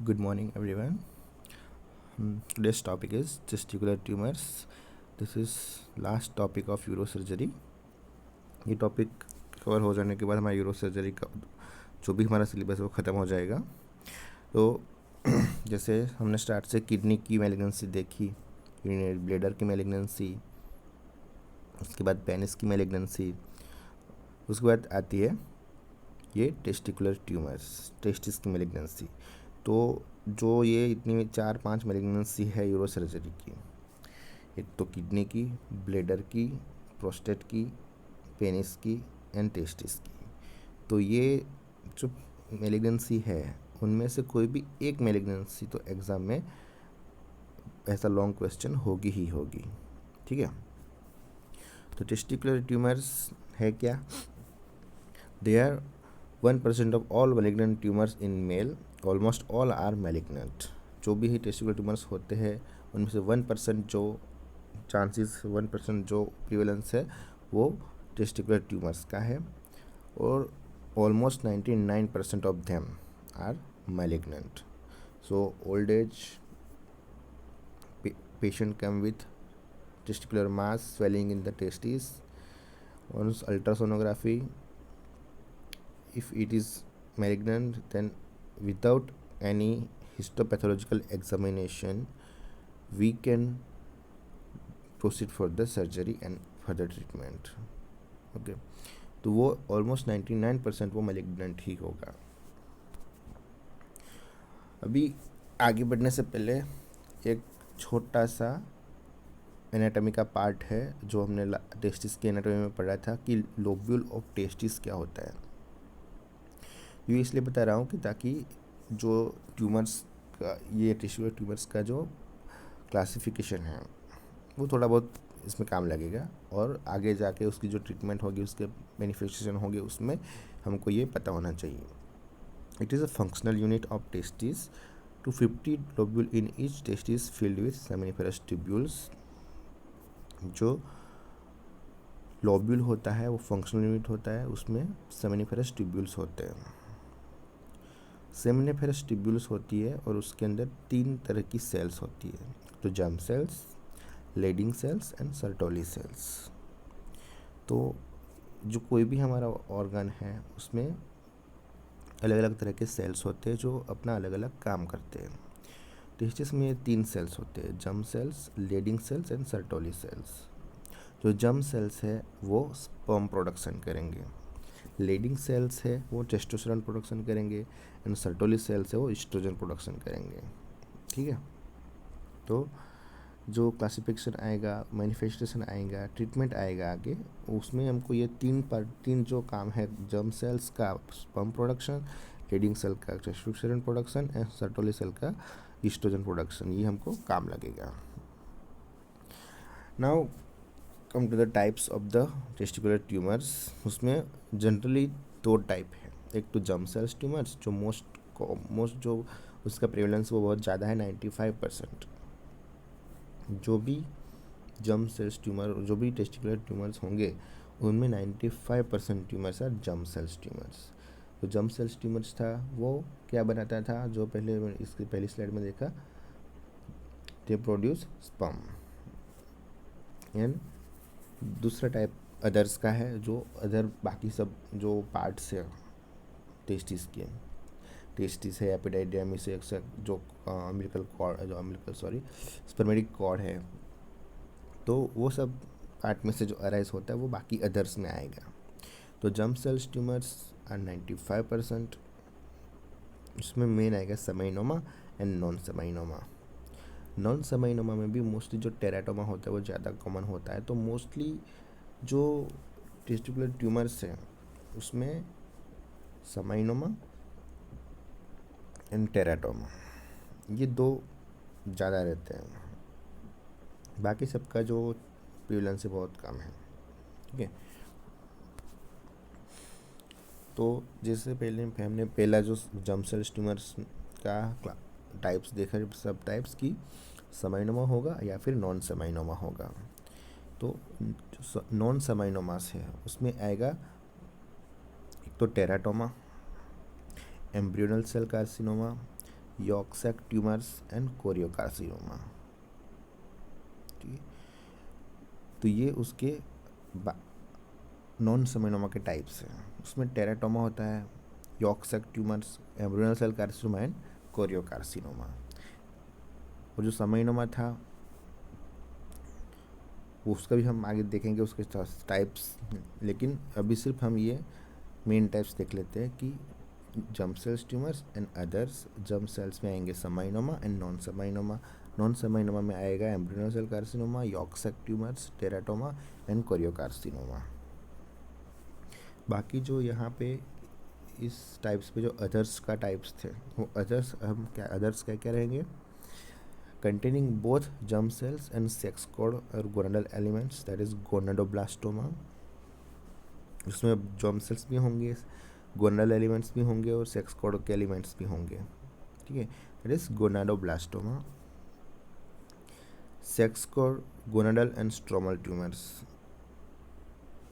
Good morning, everyone. Today's topic is testicular tumors. This is last topic of यूरोसर्जरी. ये topic cover हो जाने के बाद हमारा यूरोसर्जरी का जो भी हमारा सिलेबस है वो ख़त्म हो जाएगा. तो जैसे हमने स्टार्ट से किडनी की मैलिग्नेंसी देखी, ब्लेडर की मैलिग्नेंसी, उसके बाद पेनिस की मैलिग्नेंसी, उसके बाद आती है ये टेस्टिकुलर ट्यूमर्स, टेस्टिस की मैलिग्नेंसी. तो जो ये इतनी 4-5 मैलिग्नेंसी है यूरोसर्जरी की, एक तो किडनी की, ब्लेडर की, प्रोस्टेट की, पेनिस की एंड टेस्टिस की. तो ये जो मैलिग्नेंसी है उनमें से कोई भी एक मैलिग्नेंसी तो एग्ज़ाम में ऐसा लॉन्ग क्वेश्चन होगी ही होगी. ठीक है. तो टेस्टिकुलर ट्यूमर्स है क्या? They are 1% of all malignant tumours in male, almost all are malignant. जो भी ही टेस्टिकुलर ट्यूमर्स होते हैं उनमें से 1% जो चांसेस, 1% जो प्रिवेलेंस है वो टेस्टिकुलर ट्यूमर्स का है, और almost 99% of them are malignant. So old age patient come with testicular mass swelling in the testes. On ultrasonography, if it is malignant, then without any histopathological examination we can proceed for the surgery and further treatment. Okay. तो वो almost 99% वो malignant ही होगा. अभी आगे बढ़ने से पहले एक छोटा सा एनाटॉमी का पार्ट है जो हमने टेस्टिस के एनाटॉमी में पढ़ा था कि लोब्यूल ऑफ टेस्टिस क्या होता है. ये इसलिए बता रहा हूँ कि ताकि जो ट्यूमर्स का, ये टेस्टिकुलर ट्यूमर्स का जो क्लासिफिकेशन है वो थोड़ा बहुत इसमें काम लगेगा, और आगे जाके उसकी जो ट्रीटमेंट होगी, उसके मैनिफेस्टेशन होगी, उसमें हमको ये पता होना चाहिए. It is a functional unit of testis. 250 lobule in each testis filled with seminiferous tubules. जो लोब्यूल होता है वो फंक्शनल यूनिट होता है, उसमें सेमिनिफेरस ट्यूब्यूल्स होते हैं. सेमिनिफेरस ट्यूब्यूल्स होती है और उसके अंदर 3 तरह की सेल्स होती है, तो germ cells, Leydig cells and Sertoli cells. तो जो कोई भी हमारा ऑर्गन है उसमें अलग अलग तरह के सेल्स होते हैं जो अपना अलग अलग काम करते हैं. टेस्टिस में 3 सेल्स होते हैं, germ cells, Leydig cells and Sertoli cells. जो जर्म सेल्स है वो स्पर्म प्रोडक्शन करेंगे, लेडिंग सेल्स है वो टेस्टोस्टेरोन प्रोडक्शन करेंगे, एंड सर्टोली सेल्स है वो एस्ट्रोजन प्रोडक्शन करेंगे. ठीक है. तो जो क्लासिफिकेशन आएगा, मैनिफेस्टेशन आएगा, ट्रीटमेंट आएगा आगे, उसमें हमको ये 3 जो काम है, जर्म सेल्स का स्पर्म प्रोडक्शन, लेडिंग सेल का testosterone production and Sertoli cell का एस्ट्रोजन प्रोडक्शन, ये हमको काम लगेगा. Now come to the types of the testicular tumours. उसमें जनरली 2 टाइप है. एक तो जर्म सेल्स ट्यूमर्स जो मोस्ट जो उसका प्रेवलेंस वो बहुत ज़्यादा है, 95%. जो भी जर्म सेल्स ट्यूमर, जो भी टेस्टिकुलर ट्यूमर्स होंगे उनमें 95% tumours are germ cells tumours. तो जर्म सेल्स ट्यूमर्स था वो क्या बनाता था, जो पहले इसकी पहली स्लाइड में देखा, दे प्रोड्यूस स्पर्म. एंड दूसरा टाइप अदर्स का है, जो अदर बाकी सब जो पार्ट्स है टेस्टिस के, टेस्टिस है, एपिडाइडियमिस है, जो अम्बिलिकल कॉर्ड, जो स्पर्मेटिक कॉर्ड है, तो वो सब पार्ट में से जो अराइज होता है वो बाकी अदर्स में आएगा. तो जर्म सेल्स ट्यूमर्स आर 95%. इसमें मेन आएगा सेमाइनोमा एंड नॉन सेमाइनोमा. नॉन सेमाइनोमा में भी मोस्टली जो टेराटोमा होता है वो ज़्यादा कॉमन होता है. तो मोस्टली जो टेस्टिकुलर ट्यूमर्स हैं उसमें सेमाइनोमा एंड टेराटोमा, ये 2 ज़्यादा रहते हैं. बाकी सबका जो प्रिवलेंस है बहुत कम है. ठीक है. तो जैसे पहले हमने पहला जो जर्म सेल्स ट्यूमर्स का टाइप्स देखा, सब टाइप्स की सेमाइनोमा होगा या फिर नॉन सेमाइनोमा होगा. तो नॉन सेमाइनोमास है उसमें आएगा एक तो teratoma, embryonal cell carcinoma, yolk sac tumours and choriocarcinoma. ठीक है, तो ये उसके नॉन सेमिनोमा के टाइप्स हैं। उसमें टेराटोमा होता है, yolk sac tumours, embryonal cell carcinoma and choriocarcinoma. और जो सेमिनोमा था उसका भी हम आगे देखेंगे उसके टाइप्स, लेकिन अभी सिर्फ हम ये मेन टाइप्स देख लेते हैं कि germ cells tumours and others. Germ cells में आएंगे seminoma and non seminoma. Non seminoma में आएगा embryonal cell carcinoma, yolk sac tumours, teratoma and choriocarcinoma. बाकी जो यहाँ पे इस टाइप्स पे जो अदर्स का टाइप्स थे, वो अदर्स हम क्या अदर्स क्या रहेंगे, containing both germ cells and sex cord or gonadal elements, that is gonadoblastoma। उसमें germ cells भी होंगे, गोनाडल एलिमेंट्स भी होंगे और सेक्स कॉर्ड के एलिमेंट्स भी होंगे। ठीक है, that is gonadoblastoma. Sex cord, gonadal and stromal tumours.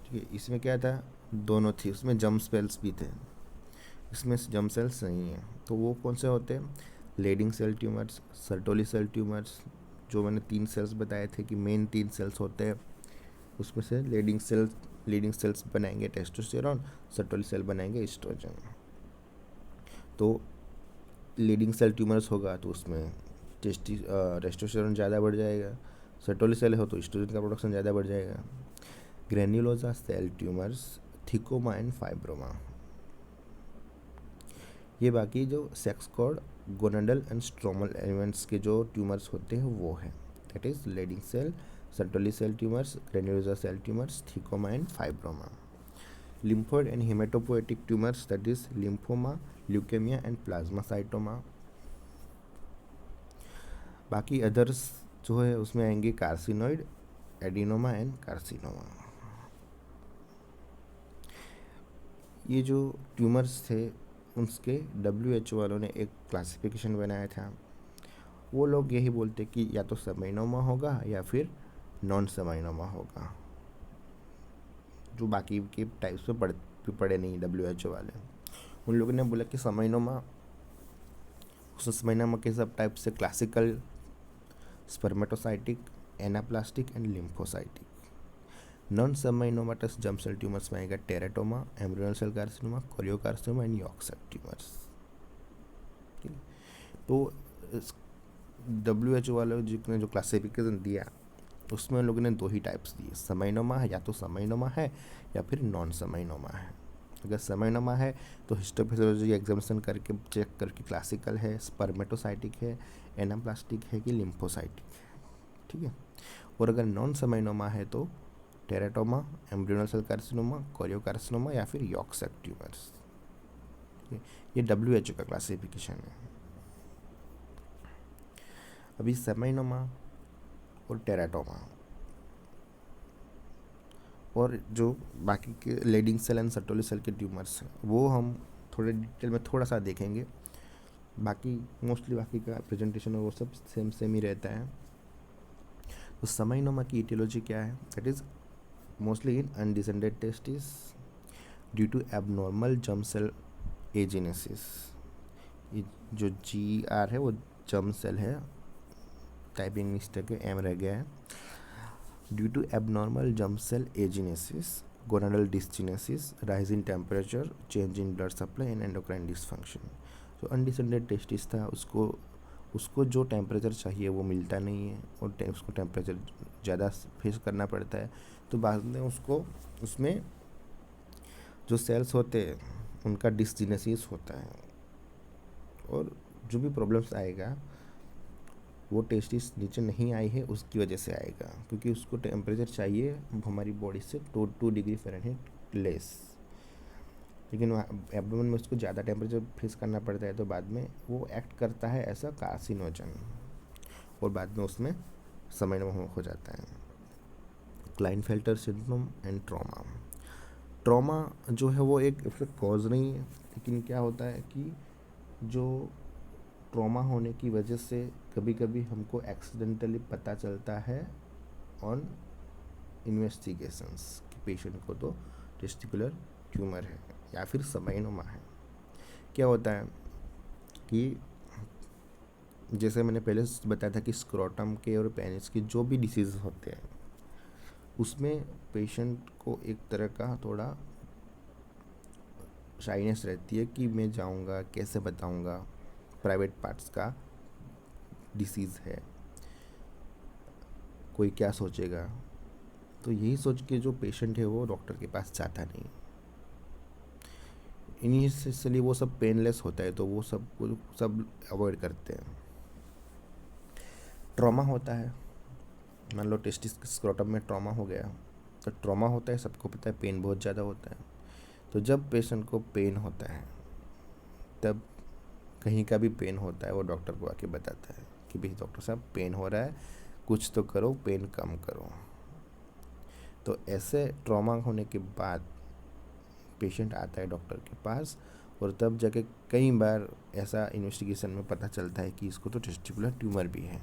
ठीक है, इसमें क्या था, दोनों थी, उसमें जर्म सेल्स भी थे, इसमें जर्म सेल्स नहीं है। तो वो कौन से होते हैं, Leydig cell tumours, Sertoli cell tumours. जो मैंने 3 सेल्स बताए थे कि मेन 3 सेल्स होते हैं, उसमें से लीडिंग सेल्स बनाएंगे टेस्टोस्टेरोन, सर्टोली सेल बनाएंगे एस्ट्रोजन। तो लीडिंग सेल ट्यूमर्स होगा तो उसमें टेस्टोस्टेरोन ज़्यादा बढ़ जाएगा, सर्टोली सेल हो तो एस्ट्रोजन का प्रोडक्शन ज़्यादा बढ़ जाएगा। Granulosa cell tumours, thecoma and fibroma. ये बाकी जो sex cord, gonadal and stromal elements के जो ट्यूमर्स होते हैं वो है, that is Leydig cell, Sertoli cell tumours, granulosa cell tumours, thecoma and fibroma. Lymphoid and haematopoietic tumours, that is lymphoma, leukaemia and plasmacytoma. बाकी अदर्स जो है उसमें आएंगे कार्सिनोइड, एडिनोमा एंड कार्सिनोमा। ये जो ट्यूमर्स थे उसके WHO वालों ने एक क्लासिफिकेशन बनाया था। वो लोग यही बोलते कि या तो सेमिनोमा होगा या फिर नॉन सेमिनोमा होगा। जो बाकी के टाइप्स पे पढ़े नहीं WHO वाले, उन लोगों ने बोला कि सेमिनोमा, उस सेमिनोमा के सब टाइप से classical, spermatocytic, anaplastic and lymphocytic. Non seminomatous germ cell tumours में आएगा teratoma, embryonal cell carcinoma, choriocarcinoma and yolk sac tumours. तो WHO वालों ने जो क्लासिफिकेशन दिया उसमें लोगों ने 2 ही टाइप्स दिए, सेमिनोमा है, या तो सेमिनोमा है या फिर नॉन सेमिनोमा है। अगर सेमिनोमा है तो हिस्टोपैथोलॉजी एग्जामिनेशन करके चेक करके क्लासिकल है, स्पर्मेटोसाइटिक है, एनाप्लास्टिक है कि लिम्फोसाइटिक है। ठीक है, और अगर नॉन सेमिनोमा है तो teratoma, embryonal cell carcinoma, choriocarcinoma या फिर यॉर्क सैक ट्यूमर्स। ये WHO का क्लासिफिकेशन है। अभी सेमिनोमा और टेराटोमा और जो बाकी के Leydig cell and Sertoli cell के ट्यूमर्स हैं वो हम थोड़े डिटेल में थोड़ा सा देखेंगे। बाकी मोस्टली बाकी का प्रेजेंटेशन वो सब सेम ही रहता है। तो सेमिनोमा की इटियोलॉजी क्या है, that is mostly in undescended testis due to abnormal germ cell agenesis. ये जो GR है वो जर्म सेल है, टाइपिंग मिस्टेक है, M रह गया है। Due to abnormal germ cell agenesis, gonadal dysgenesis, rise in temperature, change in blood supply and endocrine dysfunction. जो अनडिसेंडेड टेस्टिस था उसको जो टेम्परेचर चाहिए वो मिलता नहीं है और उसको टेम्परेचर ज़्यादा फेस करना पड़ता है। तो बाद में उसमें जो सेल्स होते हैं उनका डिसजीनेसिस होता है और जो भी प्रॉब्लम्स आएगा वो टेस्टिस नीचे नहीं आई है उसकी वजह से आएगा, क्योंकि उसको टेम्परेचर चाहिए हमारी बॉडी से 2 डिग्री फ़ारेनहाइट लेस, लेकिन एब्डोमेन में उसको ज़्यादा टेम्परेचर फेस करना पड़ता है। तो बाद में वो एक्ट करता है ऐसा कार्सिनोजन और बाद में उसमें सेमिनोमा हो जाता है। क्लाइनफेल्टर सिंड्रोम एंड ट्रॉमा जो है वो एक कॉज नहीं है, लेकिन क्या होता है कि जो ट्रॉमा होने की वजह से कभी कभी हमको एक्सीडेंटली पता चलता है ऑन इन्वेस्टिगेशंस कि पेशेंट को तो टेस्टिकुलर ट्यूमर है या फिर सेमिनोमा है। क्या होता है कि जैसे मैंने पहले बताया था कि स्क्रोटम के और पेनिस के जो भी डिसीज होते हैं उसमें पेशेंट को एक तरह का थोड़ा शाइनेस रहती है कि मैं जाऊंगा कैसे बताऊंगा प्राइवेट पार्ट्स का डिसीज़ है, कोई क्या सोचेगा। तो यही सोच के जो पेशेंट है वो डॉक्टर के पास जाता नहीं। इनिशियली वो सब पेनलेस होता है तो वो सब अवॉइड करते हैं। ट्रॉमा होता है, मान लो टेस्टिस स्क्रोटम में ट्रॉमा हो गया, तो ट्रॉमा होता है, सबको पता है पेन बहुत ज़्यादा होता है। तो जब पेशेंट को पेन होता है, तब कहीं का भी पेन होता है, वो डॉक्टर को आके बताता है कि भाई डॉक्टर साहब पेन हो रहा है, कुछ तो करो, पेन कम करो। तो ऐसे ट्रॉमा होने के बाद पेशेंट आता है डॉक्टर के पास, और तब जाके कई बार ऐसा इन्वेस्टिगेशन में पता चलता है कि इसको तो टेस्टिकुलर ट्यूमर भी है।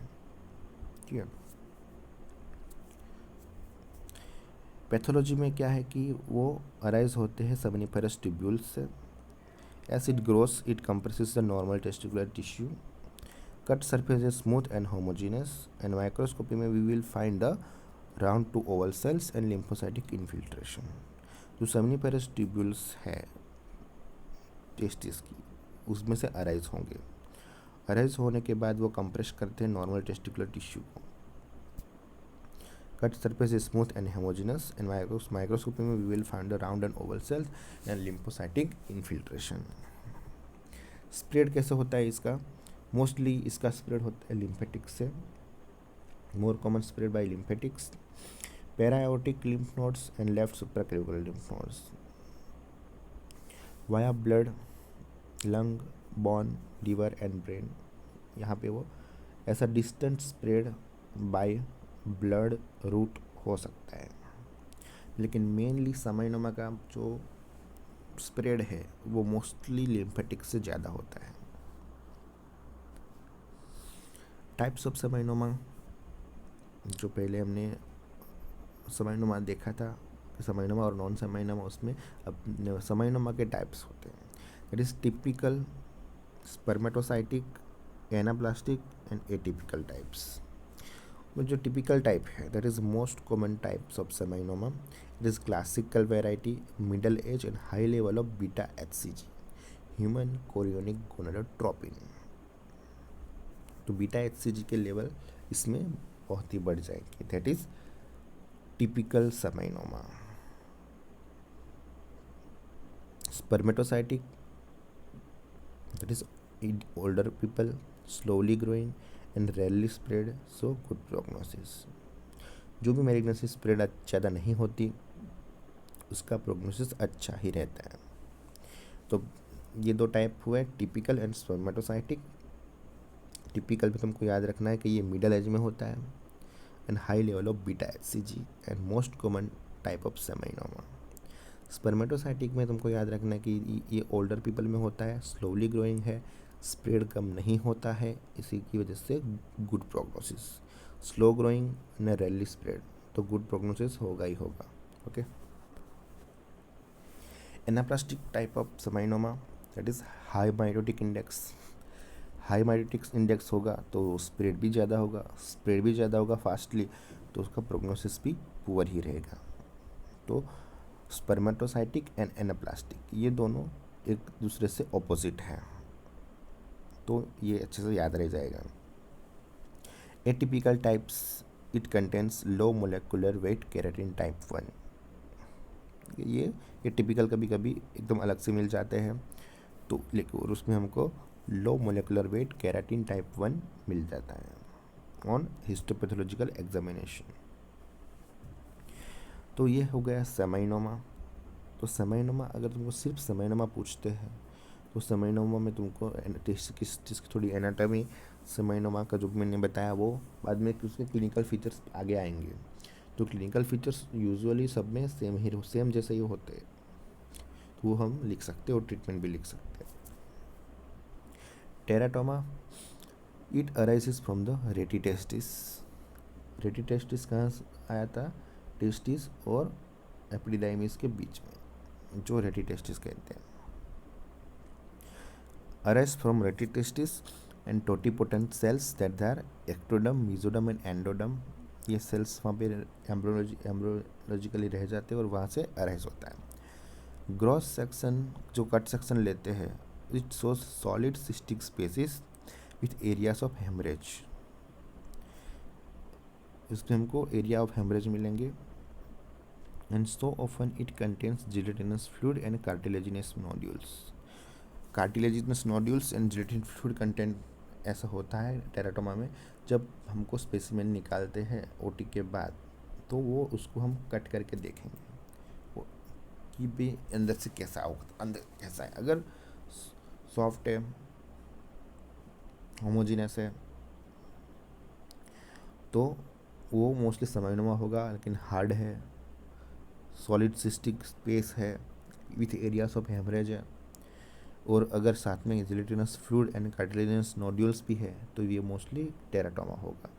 ठीक है। पैथोलॉजी में क्या है कि वो अराइज होते हैं सबनिफरस ट्यूब्यूल्स से। As it grows it compresses the normal testicular tissue, cut surface is smooth and homogeneous, and microscopy में we will find the round to oval cells and lymphocytic infiltration. जो seminiferous tubules है testis की, उसमें से arise होंगे। Arise होने के बाद वो कंप्रेस करते हैं नॉर्मल टेस्टिकुलर टिश्यू को। Cut surface is smooth and homogenous, and microscopy में we will find the round and oval cells and lymphocytic infiltration. Spread कैसे होता है इसका? मोस्टली इसका स्प्रेड होता है लिम्फेटिक्स से, more common spread by lymphatics, paraaortic lymph nodes and left supraclavicular lymph nodes, via blood, lung, bone, liver and brain. यहाँ पे वो ऐसा distant spread by blood route हो सकता है, लेकिन मेनली समाइनोमा का जो स्प्रेड है वो मोस्टली लिम्फेटिक से ज़्यादा होता है। टाइप्स ऑफ समाइनोमा, जो पहले हमने समाइनोमा देखा था, समाइनोमा और नॉन समाइनोमा, उसमें अब समाइनोमा के टाइप्स होते हैं। That is typical, spermatocytic, anaplastic and atypical types. में जो टिपिकल टाइप है that is most common types of seminoma. It is classical variety, middle age and high level of beta HCG, human chorionic gonadotropin. तो beta HCG के level इसमें बहुत ही बढ़ जाएंगे। That is typical seminoma. Spermatocytic, that is older people, slowly growing and rarely spread, so good prognosis। जो भी malignancy spread ज़्यादा नहीं होती उसका प्रोग्नोसिस अच्छा ही रहता है। तो ये दो टाइप हुए, टिपिकल एंड स्पर्मेटोसाइटिक। टिपिकल में तुमको याद रखना है कि ये मिडल एज में होता है, and high level of beta HCG and most common type of seminoma. Spermatocytic में तुमको याद रखना है कि ये ओल्डर पीपल में होता है, स्लोली ग्रोइंग है, स्प्रेड कम नहीं होता है, इसी की वजह से गुड प्रोग्नोसिस। स्लो ग्रोइंग न रेयरली स्प्रेड, तो गुड प्रोग्नोसिस होगा ही होगा। Okay. Anaplastic type of seminoma, that is high mitotic index. High mitotic index होगा तो स्प्रेड भी ज़्यादा होगा, स्प्रेड भी ज़्यादा होगा फास्टली, तो उसका प्रोग्नोसिस भी पुअर ही रहेगा। तो स्पर्मेटोसाइटिक एंड एनाप्लास्टिक ये दोनों एक दूसरे से ऑपोजिट हैं, तो ये अच्छे से याद रह जाएगा। Atypical types, it contains low molecular weight keratin type 1। ये एटिपिकल कभी कभी एकदम अलग से मिल जाते हैं, तो लेकिन और उसमें हमको लो मोलेकुलर वेट केराटिन टाइप 1 मिल जाता है ऑन हिस्टोपैथोलॉजिकल एग्जामिनेशन। तो ये हो गया समाइनोमा। तो समाइनोमा, अगर तुमको सिर्फ समाइनोमा पूछते हैं तो समाइनोमा में तुमको किस चीज़ की थोड़ी एनाटॉमी समाइनोमा का जो मैंने बताया वो बाद में उसके क्लिनिकल फीचर्स आगे आएंगे। तो क्लिनिकल फीचर्स यूजुअली सब में सेम जैसे ही होते हैं, तो वो हम लिख सकते हैं और ट्रीटमेंट भी लिख सकते हैं। Teratoma, it arises from the rete testis. Rete testis कहाँ से आया था? टेस्टिस और एपिडिडाइमिस के बीच में, जो रेटिटेस्टिस कहते हैं। Arise from rete testis and totipotent cells that are ectoderm, mesoderm and endoderm, ये सेल्स वहाँ पे एम्ब्रोलॉजिकली रह जाते हैं और वहाँ से अराइज होता है। ग्रॉस सेक्शन जो कट सेक्शन लेते हैं, it shows solid cystic spaces with areas of haemorrhage, इसमें हमको एरिया ऑफ हेमरेज मिलेंगे। And so often it contains gelatinous fluid and cartilaginous nodules, cartilaginous nodules and gelatin fluid content ऐसा होता है teratoma में। जब हमको स्पेसिमेन निकालते हैं ओटी के बाद, तो वो उसको हम कट करके देखेंगे वो कि भी अंदर से कैसा होगा, अंदर कैसा है। अगर सॉफ्ट है, होमोजीनस है, तो वो मोस्टली समयनुमा होगा। लेकिन हार्ड है, सॉलिड सिस्टिक स्पेस है विथ एरियाज ऑफ हेमरेज है, और अगर साथ में gelatinous fluid and cartilaginous nodules भी है, तो ये मोस्टली टेराटोमा होगा।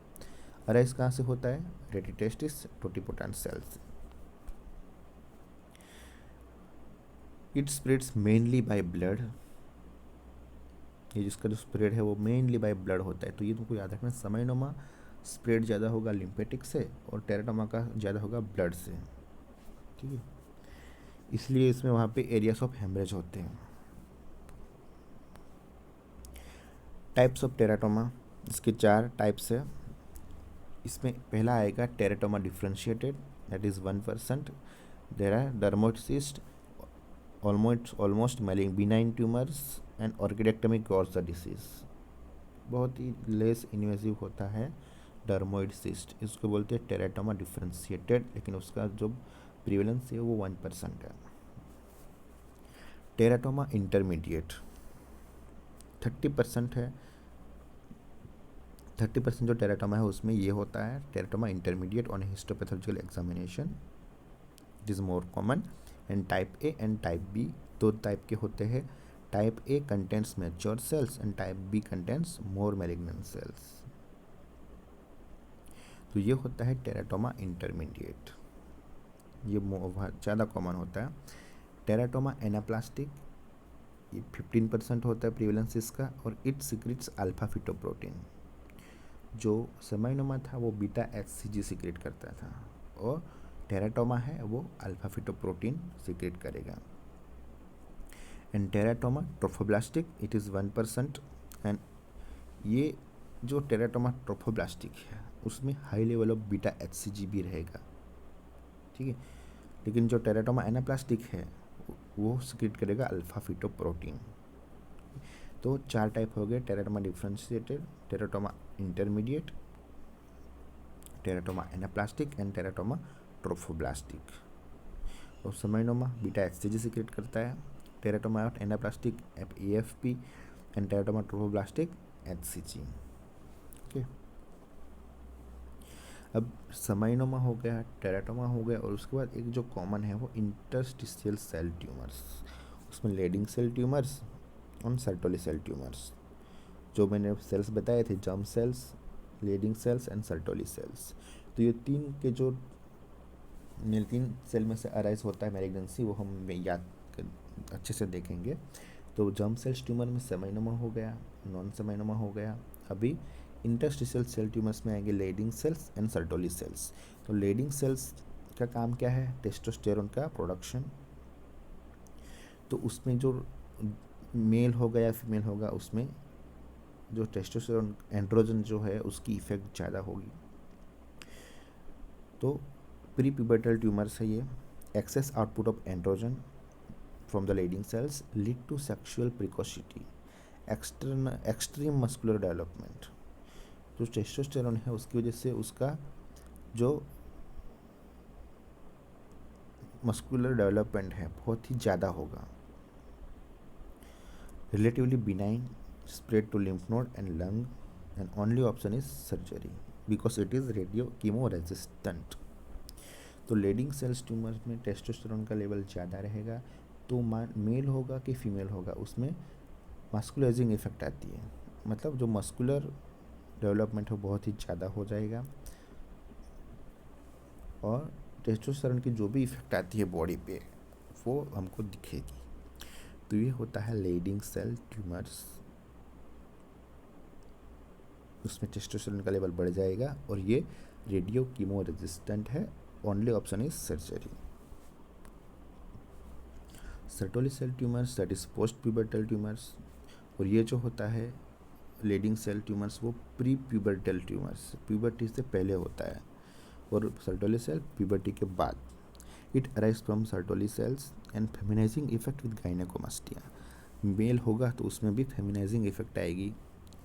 अराइज कहाँ से होता है? Rete testis totipotent cells. It spreads mainly by blood, ये जिसका जो स्प्रेड है वो मेनली बाय ब्लड होता है। तो ये तुमको याद रखना, समयनोमा स्प्रेड ज़्यादा होगा लिम्फेटिक से और टेराटोमा का ज़्यादा होगा ब्लड से, ठीक है। इसलिए इसमें वहाँ पे एरियाज ऑफ हेमरेज होते हैं। टाइप्स ऑफ टेराटोमा, इसके 4 टाइप्स है। इसमें पहला आएगा teratoma differentiated, that is 1%। There are dermoid cyst, almost benign tumours and orchidectomy cures the disease. बहुत ही लेस इन्वेसिव होता है डर्मोइड सिस्ट, इसको बोलते हैं टेराटोमा डिफ्रेंशिएटेड, लेकिन उसका जो प्रिवेलेंस है वो 1% है। टेराटोमा इंटरमीडिएट 30% है। 30% जो टेराटोमा है उसमें ये होता है teratoma intermediate on histopathological examination, it is more common. And type A and type B, 2 type के होते हैं। Type A contents mature cells and type B contents more malignant cells. तो ये होता है टेराटोमा इंटरमीडिएट, ये ज़्यादा कॉमन होता है। टेराटोमा एनाप्लास्टिक, ये 15% होता है प्रिवेलेंस इसका, और इट सिक्रेट्स अल्फा फिटोप्रोटीन। जो सेमाइनोमा था वो बीटा HCG सिक्रेट करता था, और टेराटोमा है वो अल्फा फिटोप्रोटीन सिक्रेट करेगा। And teratoma trophoblastic, it is 1%। And ये जो टेराटोमा ट्रोफोब्लास्टिक है उसमें high level of beta HCG भी रहेगा, ठीक है। लेकिन जो टेराटोमा एनाप्लास्टिक है वो सिक्रेट करेगा अल्फा फिटोप्रोटीन। तो 4 टाइप हो गए, teratoma differentiated, teratoma intermediate, teratoma anaplastic and teratoma trophoblastic. और सेमाइनोमा बीटा HCG सिक्रेट करता है, teratoma anaplastic AFP and teratoma trophoblastic HCG, okay. अब सेमाइनोमा हो गया, टेराटोमा हो गया, और उसके बाद एक जो कॉमन है वो इंटरस्टिशियल सेल ट्यूमर्स, उसमें लेडिंग सेल ट्यूमर्स और सर्टोली सेल ट्यूमर्स। जो मैंने सेल्स बताए थे, germ cells, Leydig cells and Sertoli cells, तो ये 3 सेल में से अराइज होता है मैलिग्नेंसी, वो हम अच्छे से देखेंगे। तो जर्म सेल्स ट्यूमर में सेमाइनोमा हो गया, नॉन सेमाइनोमा हो गया। अभी इंटरस्टिशियल सेल ट्यूमर्स में आएंगे Leydig cells and Sertoli cells. तो लेडिंग सेल्स का काम क्या है? टेस्टोस्टेरोन का प्रोडक्शन। तो उसमें जो मेल होगा या फीमेल होगा, उसमें जो टेस्टोस्टेरोन एंड्रोजन जो है उसकी इफेक्ट ज़्यादा होगी। तो प्री प्यूबर्टल ट्यूमर्स है ये। Excess output of androgen from the Leydig cells lead to sexual precocity, extreme muscular development. जो टेस्टोस्टेरोन है उसकी वजह से उसका जो मस्कुलर डेवलपमेंट है बहुत ही ज़्यादा होगा। Relatively benign, spread to lymph node and lung, and only option is surgery because it is radio chemo resistant। तो लेडिंग सेल्स ट्यूमर में टेस्टोस्टेरोन का लेवल ज़्यादा रहेगा, तो मेल होगा कि फीमेल होगा उसमें मस्कुलाइजिंग इफेक्ट आती है, मतलब जो मस्कुलर डेवलपमेंट है बहुत ही ज़्यादा हो जाएगा, और टेस्टोस्टेरोन की जो भी इफेक्ट आती है बॉडी पे वो हमको दिखेगी। तो ये होता है लेडिंग सेल ट्यूमर्स। उसमें टेस्टोस्टेरोन का लेवल बढ़ जाएगा और ये रेडियो कीमो रेजिस्टेंट है। Only option is surgery. Sertoli cell tumours that is post pubertal tumours, और ये जो होता है लीडिंग सेल ट्यूमर्स वो प्री प्यूबर्टल ट्यूमर्स, प्यूबर्टी से पहले होता है, और सर्टोली सेल प्यूबर्टी के बाद। It arise from Sertoli cells and feminising effect with gynaecomastia. Male होगा तो उसमें भी फेमिनाइजिंग इफेक्ट आएगी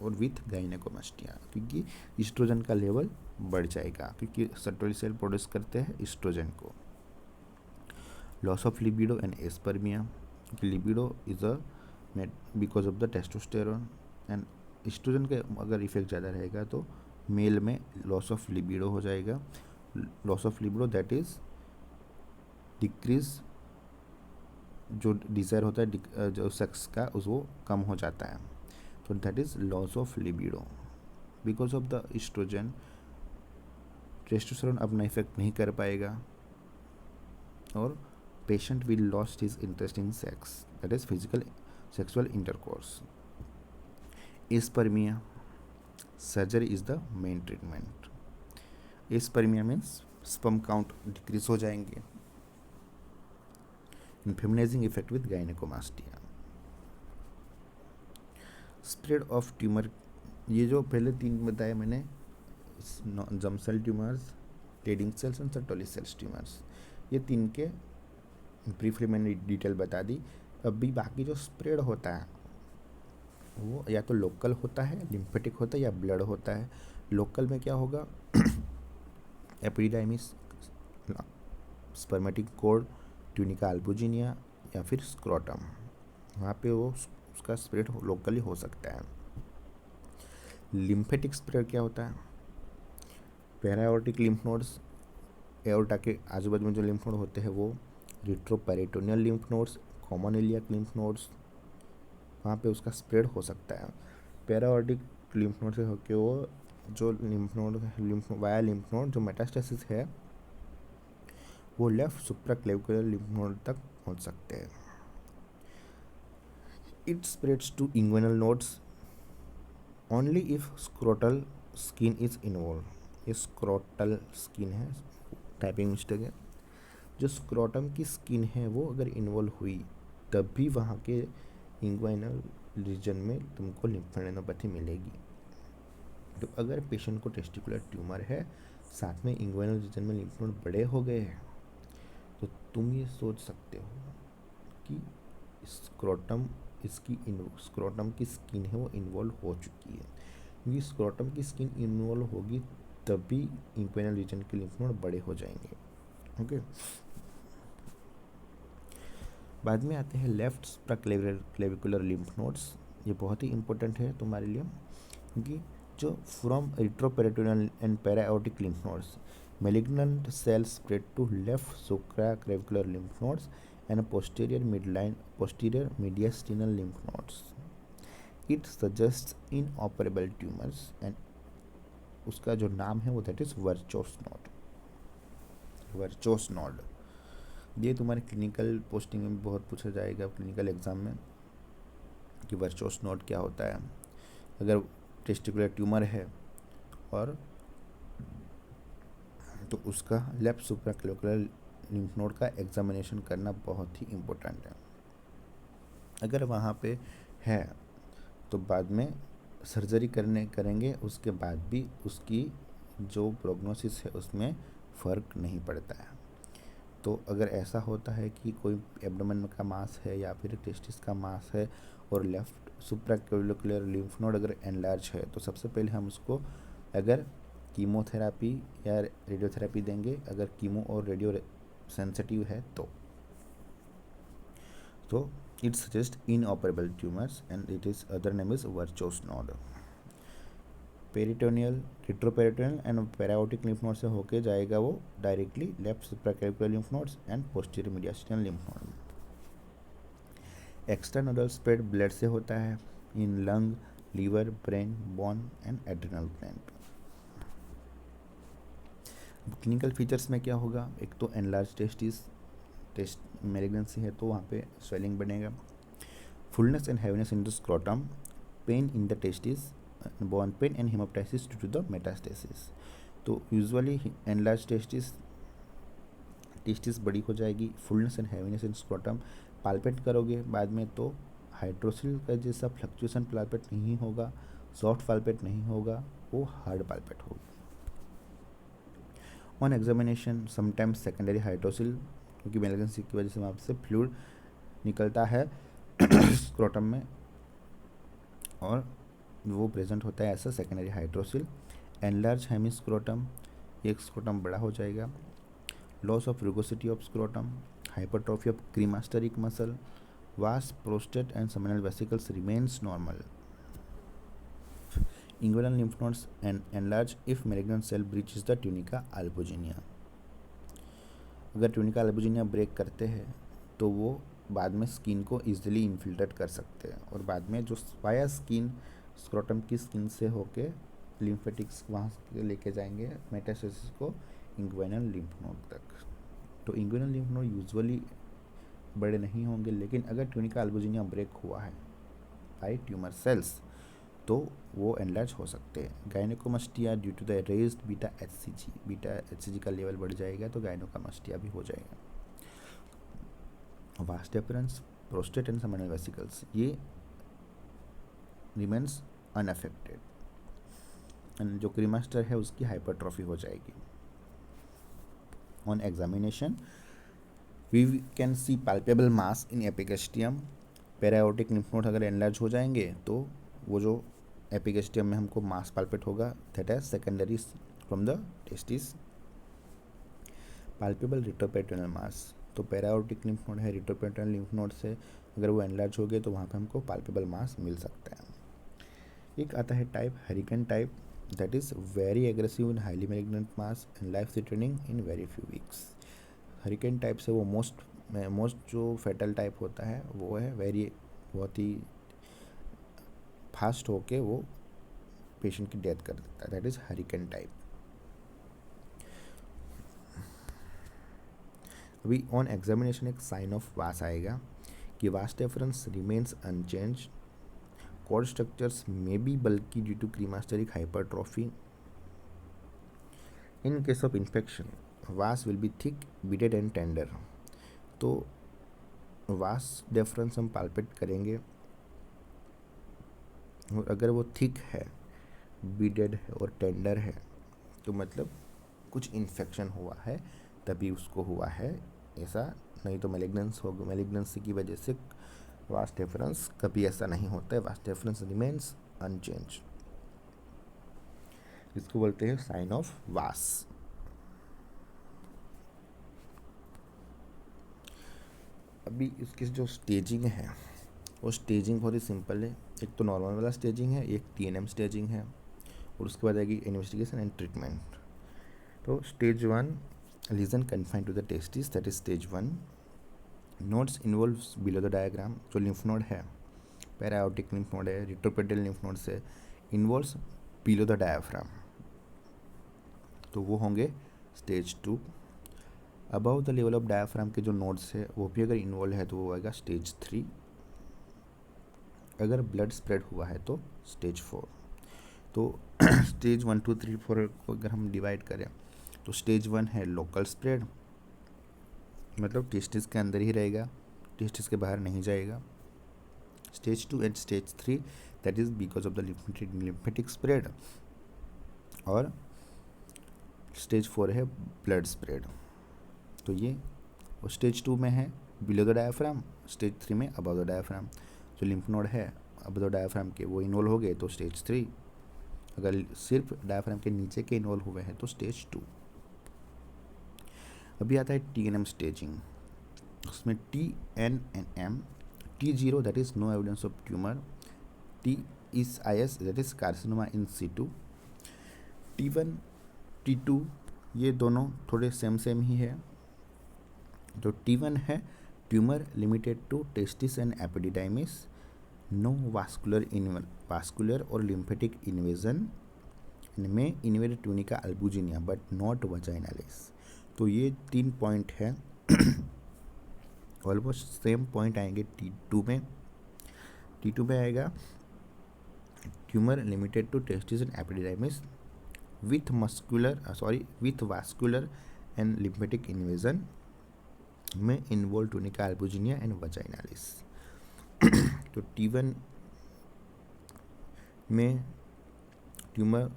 और विथ गाइनेकोमास्टिया, क्योंकि ईस्ट्रोजन का लेवल बढ़ जाएगा, क्योंकि सर्टोली सेल प्रोड्यूस करते हैं ईस्ट्रोजन को। Loss of libido and aspermia, libido is a because of the testosterone and oestrogen का अगर इफेक्ट ज़्यादा रहेगा तो मेल में लॉस ऑफ लिबिडो हो जाएगा। Loss of libido that is decrease, जो डिज़ायर होता है जो सेक्स का उस वो कम हो जाता है, तो that is loss of libido because of the oestrogen. Testosterone अपना इफेक्ट नहीं कर पाएगा और patient will lost his interest in sex, that is physical sexual intercourse. Aspermia, surgery is the main treatment. Aspermia means sperm count decrease हो जाएंगे, feminising effect with gynaecomastia. Spread of tumour, ये जो पहले 3 बताए मैंने, germ cell tumours, Leydig cells and Sertoli cells tumours, ये 3 के briefly मैंने डिटेल बता दी। अभी बाकी जो स्प्रेड होता है वो या तो लोकल होता है, लिम्फेटिक होता है, या ब्लड होता है। लोकल में क्या होगा, एपिडिडाइमिस, स्पर्मेटिक कोड, ट्यूनिका अल्बुजिनिया या फिर स्क्रोटम, वहाँ पे वो उसका स्प्रेड लोकली हो सकता है। लिम्फेटिक स्प्रेड क्या होता है, पैराओर्टिक लिम्फ नोड्स, एओर्टा के आजू बाजू में जो लिम्फ नोड होते हैं वो, retroperitoneal lymph nodes, common iliac lymph nodes, वहाँ पे उसका स्प्रेड हो सकता है। पैराओर्टिक लिम्फ नोड से होकर वो जो लिम्फ वाया लिम्फ नोड जो मेटास्टेसिस है वो लेफ्ट सुप्राक्लेविकुलर लिम्फ नोड तक पहुँच सकते हैं। It spreads to inguinal nodes only if scrotal skin is involve. ये स्क्रोटल स्किन है, टाइपिंग मिस्टेक है। जो स्क्रोटम की स्किन है वो अगर इन्वॉल्व हुई तब भी वहाँ के इंग्वाइनल रीजन में तुमको लिम्फेडेनोपैथी मिलेगी। तो अगर पेशेंट को टेस्टिकुलर ट्यूमर है, साथ में इंग्वाइनल रीजन में लिम्फ नोड बड़े हो गए हैं, तो तुम ये सोच सकते हो कि स्क्रोटम स्क्रोटम की स्किन है वो इन्वॉल्व हो चुकी है, क्योंकि स्क्रोटम की स्किन इन्वॉल्व होगी तभी इंग्वाइनल रीजन के लिम्फ नोड बड़े हो जाएंगे। ओके, बाद में आते हैं लेफ्ट सुप्राक्लेविकुलर लिम्फ नोड्स। ये बहुत ही इंपॉर्टेंट है तुम्हारे लिए, क्योंकि जो from retroperitoneal and paraaortic lymph nodes, malignant cells spread to left supraclavicular lymph nodes and posterior mediastinal lymph nodes. It suggests inoperable tumors and उसका जो नाम है वो that is Virchow's node. वर्चोस node ये तुम्हारे क्लिनिकल पोस्टिंग में बहुत पूछा जाएगा, क्लिनिकल एग्जाम में, कि वर्चोस नोड क्या होता है। अगर टेस्टिकुलर ट्यूमर है और तो उसका लेफ्ट सुप्राक्लेविकुलर लिम्फ नोड का एग्जामिनेशन करना बहुत ही इम्पोर्टेंट है। अगर वहाँ पे है तो बाद में सर्जरी करेंगे, उसके बाद भी उसकी जो प्रोग्नोसिस है उसमें फ़र्क नहीं पड़ता है। तो अगर ऐसा होता है कि कोई एब्डोमेन का मास है या फिर टेस्टिस का मास है और लेफ्ट सुप्राक्लेविकुलर लिम्फ नोड अगर एनलार्ज है, तो सबसे पहले हम उसको अगर कीमोथेरापी या रेडियोथेरापी देंगे, अगर कीमो और रेडियो सेंसिटिव है तो it suggest inoperable tumours and it is other name is Virchow's node. Peritoneal, retroperitoneal and paraaortic lymph node से होके जाएगा वो directly left supraclavicular lymph nodes and posterior mediastinal lymph node. Extranodal spread blood से होता है in lung, liver, brain, bone and adrenal gland. Clinical features में क्या होगा, एक तो एनलार्ज टेस्ट मैलिग्नेंसी है तो वहाँ पे स्वेलिंग बनेगा, fullness and heaviness in the scrotum, pain in the testis, bone pain and hemoptysis due to the metastasis. तो यूजुअली एनलार्ज टेस्टिस बड़ी हो जाएगी, fullness and heaviness in scrotum, palpate करोगे बाद में तो हाइड्रोसिल का जैसा फ्लक्चुएशन पाल्पेट नहीं होगा, सॉफ्ट पाल्पेट नहीं होगा, वो हार्ड पाल्पेट होगा। On examination sometimes secondary hydrocele, क्योंकि मेलेगेंसी की वजह से वहाँ से फ्लूइड निकलता है स्क्रोटम में और वो प्रेजेंट होता है ऐसा सेकेंडरी हाइड्रोसिल। एनलार्ज हेमिस्क्रोटम, एक स्क्रोटम बड़ा हो जाएगा। Loss of rugosity of scrotum, hypertrophy of cremasteric muscle, vas prostate and seminal vesicles remains normal. Inguinal lymph nodes enlarge if malignant cell breaches the tunica albuginea. अगर tunica अल्बुजिनिया break करते हैं तो वो बाद में स्किन को इजीली इन्फिल्ट्रेट कर सकते हैं और बाद में जो वाया स्किन स्क्रोटम की स्किन से होके लिम्फेटिक्स वहाँ से लेके जाएंगे मेटास्टेसिस को इंग्विनल लिम्फ नोड तक। तो इंग्विनल लिम्फ नोड यूजुअली बड़े नहीं होंगे, लेकिन अगर ट्यूनिका अल्बुजिनिया ब्रेक हुआ है बाय ट्यूमर सेल्स तो वो एनलार्ज हो सकते हैं। Gynaecomastia due to the raised beta HCG का लेवल बढ़ जाएगा तो गायनेकोमास्टिया भी हो जाएगा। Vast appearance, prostate and seminal vesicles ये रिमेन्स अनअफेक्टेड, एंड जो क्रीमास्टर है उसकी हाइपरट्रॉफी हो जाएगी। On examination we can see palpable mass in epigastrium. Paraaortic lymph node अगर एनलार्ज हो जाएंगे तो वो जो एपिगेस्टियम में हमको मास पाल्पेट होगा, that is secondary from the testis. Palpable retroperitoneal मास, तो पैरायोटिक लिम्फ नोड है, रिट्रोपेरिटोनियल लिम्फ नोड से अगर वो एनलार्ज हो गए तो वहाँ पे हमको पाल्पेबल मास मिल सकता है। एक आता है type hurricane type, that is very aggressive in highly malignant mass and life threatening in very few weeks. Hurricane type से वो मोस्ट जो फेटल टाइप होता है वो है बहुत ही फास्ट होके वो पेशेंट की डेथ कर देता है, दैट इज़ हरिकेन टाइप। अभी ऑन एग्जामिनेशन एक साइन ऑफ वास आएगा कि vas deferens remains unchanged, cord structures may be बल्कि due to cremasteric hypertrophy. In case of infection vas will be thick, beaded and tender. तो vas difference हम palpate करेंगे और अगर वो थिक है, बीडेड है और टेंडर है तो मतलब कुछ इन्फेक्शन हुआ है तभी उसको हुआ है ऐसा, नहीं तो मैलिग्नेंसी की वजह से वास डिफरेंस कभी ऐसा नहीं होता है। वास डिफरेंस रिमेन्स अनचेंज, इसको बोलते हैं साइन ऑफ वास। अभी इसकी जो स्टेजिंग है वो स्टेजिंग बहुत ही सिंपल है। एक तो नॉर्मल वाला स्टेजिंग है, एक TNM स्टेजिंग है और उसके बाद आएगी इन्वेस्टिगेशन एंड ट्रीटमेंट। तो stage 1 lesion confined to the testis, that is stage 1। Nodes involves below the diagram, जो लिम्फ नोड है पैरायोटिक लिम्फ नोड है, रिट्रोपेडियल लिम्फ नोड से इन्वॉल्व्स बिलो द डायफ्राम, तो वो होंगे stage 2। Above the level of diaphragm के जो nodes है वो भी अगर इन्वॉल्व है तो वो आएगा स्टेज 3। अगर ब्लड स्प्रेड हुआ है तो स्टेज 4। तो स्टेज 1 2 3 4 को अगर हम डिवाइड करें तो स्टेज 1 है लोकल स्प्रेड, मतलब टेस्टिस के अंदर ही रहेगा, टेस्टिस के बाहर नहीं जाएगा। Stage 2 and stage 3 that is because of the lymphatic spread, और स्टेज 4 है ब्लड स्प्रेड। तो ये स्टेज 2 में है बिलो द डायफ्राम, स्टेज 3 में अबव द डायफ्राम। जो लिम्फ नोड है अबव द डायफ्राम के वो इन्वॉल्व हो गए तो स्टेज 3, अगर सिर्फ डायफ्राम के नीचे के इन्वॉल्व हुए हैं तो स्टेज 2। अभी आता है TNM स्टेजिंग, उसमें TNM, T0 that is no evidence of tumour, T is IS that is carcinoma in situ, T1 T2 ये दोनों थोड़े सेम ही है। जो T1 है tumour limited to testis and epididymis, no vascular और लिम्फेटिक इन्वेजन में invade tunica albuginea but not vaginalis. तो ये 3 पॉइंट है, ऑलमोस्ट सेम पॉइंट आएंगे T2 में। T2 में आएगा tumour limited to testis and epididymis with with vascular and lymphatic invasion में involve tunica albuginea and vaginalis. तो T1 में ट्यूमर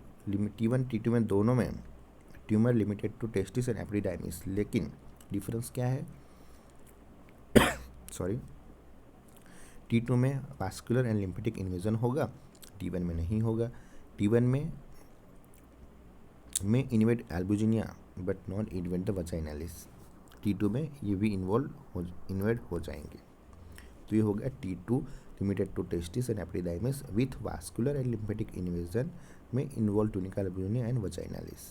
T1 T2 में दोनों में tumour limited to testis and epididymis, लेकिन डिफरेंस क्या है? T2 में वास्कुलर एंड लिम्फेटिक इन्वेजन होगा, T1 में नहीं होगा। T1 में invade albuginea but not invade the vaginalis, T2 में ये भी इन्वेड हो जाएंगे। तो ये हो गया T2 limited to testis and epididymis with vascular and lymphatic invasion में involve tunica albuginea and vaginalis.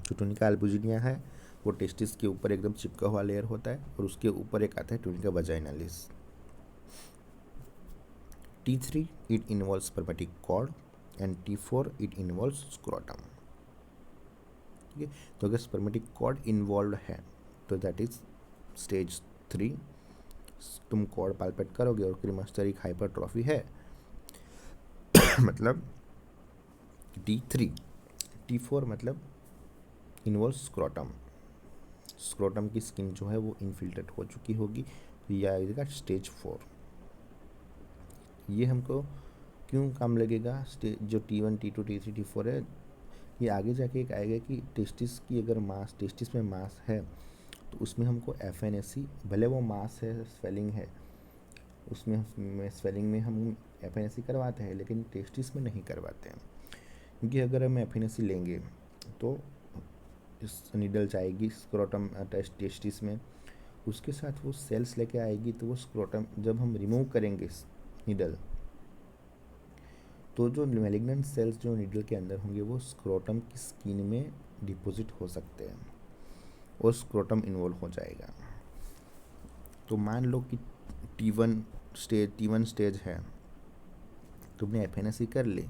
जो टूनिका अल्बुजिनिया है वो टेस्टिस के ऊपर एकदम चिपका हुआ लेयर होता है और उसके ऊपर एक आता है tunica vaginalis. T3 it involves spermatic cord and T4 it involves scrotum। ठीक है, तो अगर स्पर्मेटिक कॉर्ड इन्वॉल्व है तो दैट इज स्टेज 3। तुम कॉर्ड पाल्पेट करोगे और क्रीमास्टेरिक हाइपरट्रॉफी है मतलब T3। T4 मतलब इन्वॉल्व स्क्रोटम की स्किन जो है वो इन्फिल्ट्रेट हो चुकी होगी, तो यह आएगा स्टेज 4। ये हमको क्यों काम लगेगा? जो T1 T2 T3 T4 है, ये आगे जाके एक आएगा कि टेस्टिस की अगर टेस्टिस में मास है तो उसमें हमको FNAC, भले वो मास है, स्वेलिंग है, उसमें स्वेलिंग में हम FNAC करवाते हैं, लेकिन टेस्टिस में नहीं करवाते हैं। क्योंकि अगर हम FNAC लेंगे तो नीडल जाएगी स्क्रोटम टेस्टिस में, उसके साथ वो सेल्स लेके आएगी, तो वो स्क्रोटम जब हम रिमूव करेंगे नीडल, तो जो मैलिग्नेंट सेल्स जो नीडल के अंदर होंगे वो स्क्रोटम की स्किन में डिपॉजिट हो सकते हैं और स्क्रोटम इन्वॉल्व हो जाएगा। तो मान लो कि T1 स्टेज है, तुमने FNAC कर ली,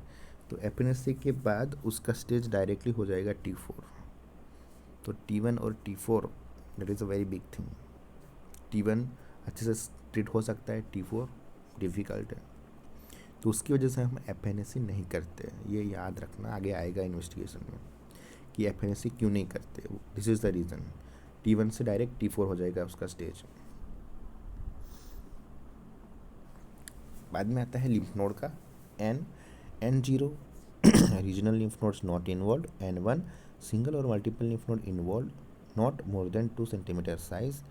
तो FNAC के बाद उसका स्टेज डायरेक्टली हो जाएगा T4। तो T1 और T4 that is a very big thing. T1 अच्छे से ट्रीट हो सकता है, T4 डिफ़िकल्ट है, तो उसकी वजह से हम FNAC नहीं करते। ये याद रखना, आगे आएगा इन्वेस्टिगेशन में कि FNAC क्यों नहीं करते। This is the reason. T1 से डायरेक्ट T4 हो जाएगा उसका स्टेज। बाद में आता है लिम्फ नोड का N0 regional lymph nodes not involve, N1 single और multiple lymph node involve not more than 2 centimetre size,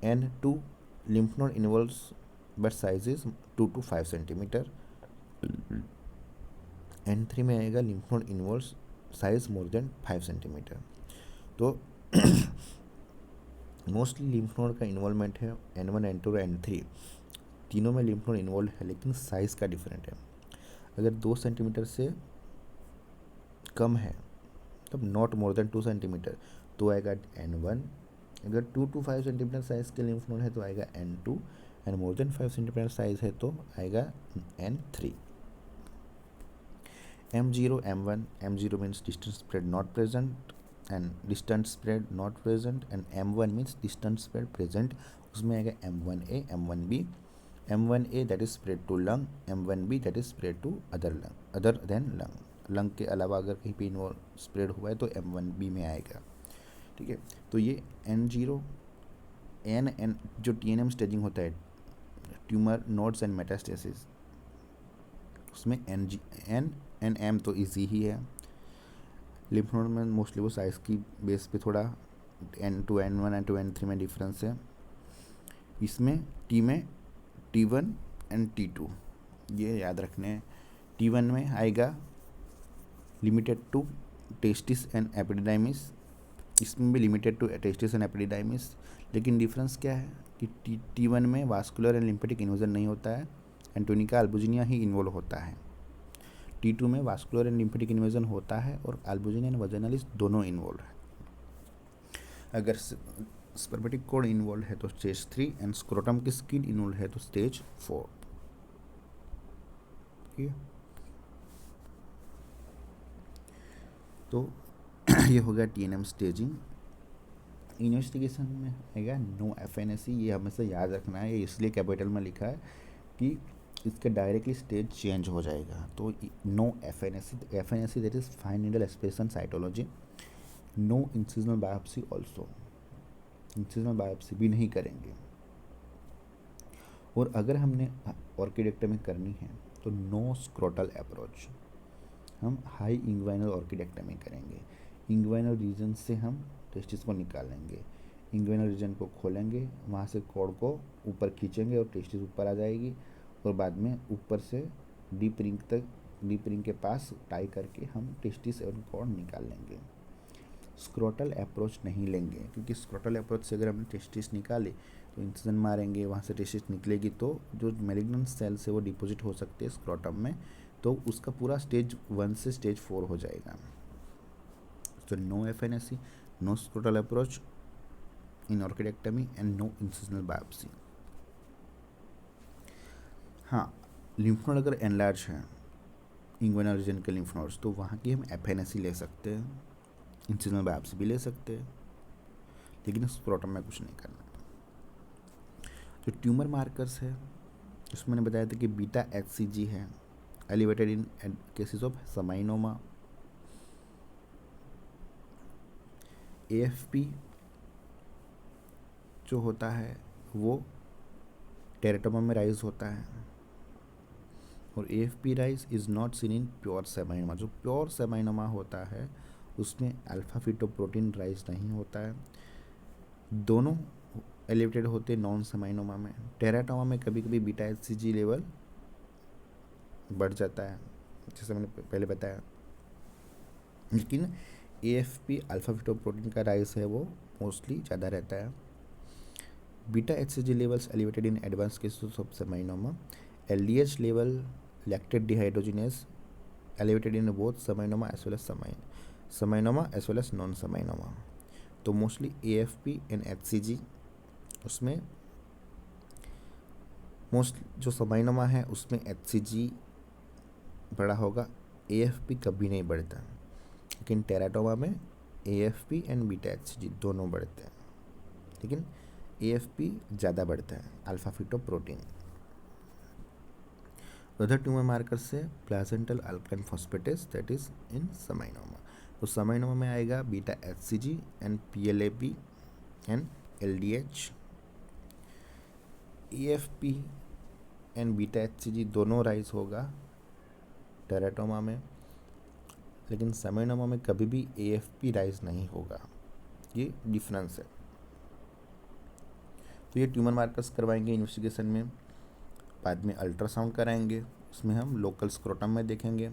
N2 lymph node involves but size is 2 to 5 centimetre, N3 में आएगा lymph node involves size more than 5 centimetre. तो mostly lymph node का involvement है N1 N2 और N3, तीनों में lymph node involve है, लेकिन साइज़ का डिफरेंट है। अगर 2 सेंटीमीटर से कम है तब नॉट मोर देन 2 सेंटीमीटर तो आएगा N1। अगर 2 to 5 सेंटीमीटर साइज़ के लिम्फ नोड है तो आएगा N2, and more than 5 centimetre size है तो आएगा N3। M0 M1, M0 means distant spread not present and distant spread not present, and M1 means distant spread present, उसमें आएगा M1A M1B। M1A that is spread to lung, M1B that is spread to other than lung। Lung के अलावा अगर कहीं पे involve spread हुआ है तो M1B में आएगा। ठीक है, तो ये N0 N जो TNM स्टेजिंग होता है, ट्यूमर नोड्स एंड मेटास्टेसिस, उसमें N M तो इजी ही है। लिम्फ नोड में मोस्टली वो साइज़ की बेस पे थोड़ा N2 N1 N2 N3 में डिफरेंस है। इसमें T में T1 एंड T2 ये याद रखने हैं। T1 में आएगा limited to testis and epididymis, इसमें भी limited to testis and epididymis, लेकिन डिफरेंस क्या है कि T1 में वास्कुलर एंड लिम्फेटिक इन्वेजन नहीं होता है, एंड टूनिका अल्बुजिनिया ही इन्वॉल्व होता है। T2 में वास्कुलर एंड लिम्फेटिक इन्वेजन होता है और अल्बुजिनिया एंड वजाइनालिस दोनों इन्वॉल्व है। अगर स्पर्मेटिक कोड इन्वॉल्व है तो स्टेज 3, एंड स्क्रोटम की स्किन इन्वॉल्व है तो स्टेज 4। ठीक है, तो ये हो गया TNM स्टेजिंग। इन्वेस्टिगेशन में आएगा नो FNAC, ये हमेशा याद रखना है, ये इसलिए कैपिटल में लिखा है कि इसका डायरेक्टली स्टेज चेंज हो जाएगा। तो no F N S C that is fine needle aspiration cytology, no incisional biopsy also, incisional biopsy भी नहीं करेंगे। और अगर हमने ऑर्किडेक्टमी करनी है तो नो स्क्रोटल अप्रोच, हम हाई इंग्वाइनल ऑर्किडेक्टमी करेंगे। इंग्वाइनल रीजन से हम टेस्टिस को निकालेंगे, इंग्वाइनल रीजन को खोलेंगे, वहाँ से कॉर्ड को ऊपर खींचेंगे और टेस्टिस ऊपर आ जाएगी, और बाद में ऊपर से डीप रिंग के पास टाई करके हम टेस्टिस और कॉर्ड निकाल लेंगे। स्क्रोटल अप्रोच नहीं लेंगे, क्योंकि स्क्रोटल अप्रोच से अगर हमने टेस्टिस निकाले तो इंसिजन मारेंगे, वहाँ से टेस्टिस निकलेगी तो जो मेलिग्नेंट सेल्स है वो डिपॉजिट हो सकते हैं स्क्रोटम में, तो उसका पूरा स्टेज 1 से स्टेज 4 हो जाएगा। तो no FNSC, no scrotal approach in orchidectomy and no incisional biopsy. हाँ, लिम्फ नोड अगर एनलार्ज है, इंग्वाइनल रीजन के लिम्फ नोड्स, तो वहाँ की हम एफएनएससी ले सकते हैं, इंसिजनल बायोप्सी भी ले सकते हैं, लेकिन स्क्रोटम में कुछ नहीं करना। जो ट्यूमर मार्कर्स है उसमें मैंने बताया था कि बीटा HCG है, elevated in cases of seminoma. AFP जो होता है वो टेरेटोमा में राइज होता है, और AFP rise is not seen in pure seminoma. जो प्योर सेमाइनोमा होता है उसमें अल्फा फिटोप्रोटीन राइज नहीं होता है। दोनों एलिवेटेड होते नॉन सेमाइनोमा में। टेराटोमा में कभी कभी बीटा HCG लेवल बढ़ जाता है, जैसे मैंने पहले बताया, लेकिन AFP अल्फा फिटोप्रोटीन का राइज है वो मोस्टली ज़्यादा रहता है। Beta HCG levels elevated in advance cases of seminoma. LDH level lactate dehydrogenase elevated in both seminoma as well as seminoma as well as non seminoma. तो मोस्टली AFP एंड HCG, उसमें mostly जो seminoma है उसमें HCG बड़ा होगा, AFP कभी नहीं बढ़ता, लेकिन टेराटोमा में AFP एंड बीटा HCG दोनों बढ़ते हैं, लेकिन AFP ज़्यादा बढ़ता है, alpha fetoprotein. Other tumour markers से प्लासेंटल अल्काइन phosphatase that is in seminoma. तो समाइनोमा में आएगा beta HCG and PLAP and LDH। AFP and beta HCG दोनों राइज होगा टेराटोमा में, लेकिन समाइनोमा में कभी भी AFP राइज नहीं होगा। ये डिफरेंस है। तो ये ट्यूमर मार्कर्स करवाएंगे इन्वेस्टिगेशन में, बाद में अल्ट्रासाउंड कराएंगे, उसमें हम लोकल स्क्रोटम में देखेंगे,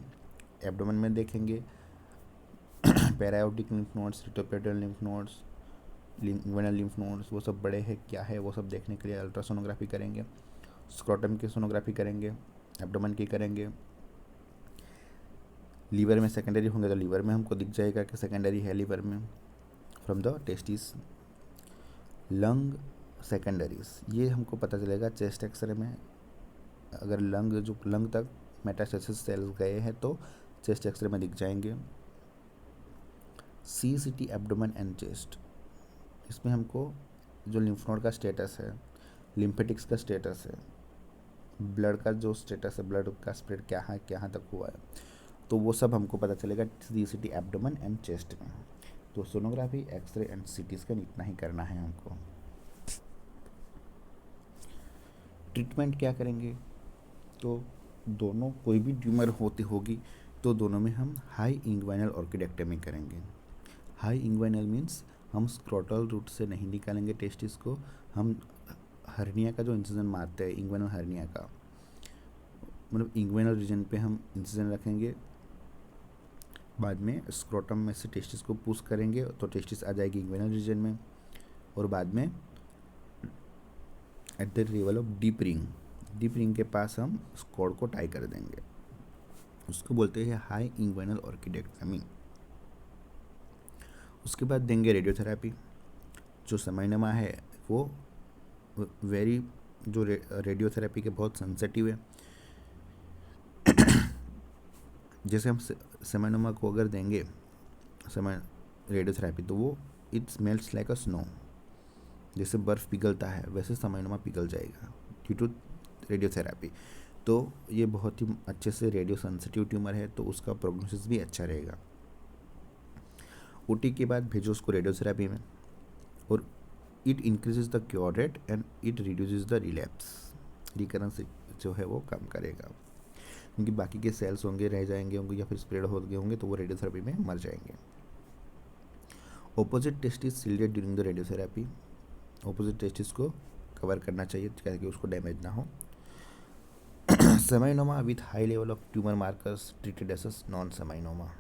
एब्डोमेन में देखेंगे, पैरायोटिक लिम्फ नोड्स, रिटोपेटल lymph nodes, inguinal lymph nodes, वो सब बड़े हैं क्या है वो सब देखने के लिए अल्ट्रासोनोग्राफी करेंगे, स्क्रोटम की सोनोग्राफी करेंगे, एब्डोमेन की करेंगे। लीवर में सेकेंडरी होंगे तो लीवर में हमको दिख जाएगा कि सेकेंडरी है लीवर में from the testis. Lung secondaries ये हमको पता चलेगा चेस्ट एक्सरे में, अगर लंग तक मेटास्टेसिस सेल्स गए हैं तो चेस्ट एक्सरे में दिख जाएंगे। CCT एब्डोमेन एंड चेस्ट, इसमें हमको जो लिम्फ नोड का स्टेटस है, लिम्फेटिक्स का स्टेटस है, ब्लड का जो स्टेटस है, ब्लड का स्प्रेड क्या है, कहाँ तक हुआ है, तो वो सब हमको पता चलेगा CCT एब्डोमेन एंड चेस्ट में। तो sonography, X-ray and CT scan इतना ही करना है हमको। ट्रीटमेंट क्या करेंगे, तो दोनों कोई भी ट्यूमर होगी तो दोनों में हम हाई इंग्वाइनल ऑर्किडेक्टमी करेंगे। हाई इंग्वाइनल मीन्स हम स्क्रोटल रूट से नहीं निकालेंगे टेस्टिस को, हम हर्निया का जो इंसिजन मारते हैं, इंग्वाइनल हर्निया का, मतलब इंग्वाइनल रीजन पे हम इंसिजन रखेंगे, बाद में स्क्रोटम में से टेस्टिस को पुश करेंगे तो टेस्टिस आ जाएगी इंग्वाइनल रीजन में, और बाद में at the level of deep ring के पास हम कॉर्ड को टाई कर देंगे, उसको बोलते हैं हाई इंग्वाइनल ऑर्किडेक्टमी। उसके बाद देंगे रेडियोथेरेपी। जो समाइनोमा है वो जो रेडियोथेरेपी के बहुत सेंसिटिव है, जैसे हम समाइनोमा को अगर देंगे रेडियोथेरेपी तो वो it smells like a snow, जैसे बर्फ़ पिघलता है वैसे समाइनोमा पिघल जाएगा ड्यू टू रेडियोथेरेपी। तो ये बहुत ही अच्छे से रेडियो सेंसिटिव ट्यूमर है, तो उसका प्रोग्नोसिस भी अच्छा रहेगा। ओटी के बाद भेजो उसको रेडियोथेरेपी में, और it increases the cure rate and it reduces the relapse, recurrence जो है वो कम करेगा, क्योंकि बाकी के सेल्स होंगे रह जाएंगे होंगे या फिर स्प्रेड हो गए होंगे तो वो रेडियोथेरेपी में मर जाएंगे। Opposite testis shielded during the radiotherapy, opposite testis को कवर करना चाहिए ताकि उसको डैमेज ना हो। Seminoma with high level of tumour markers treated as non seminoma,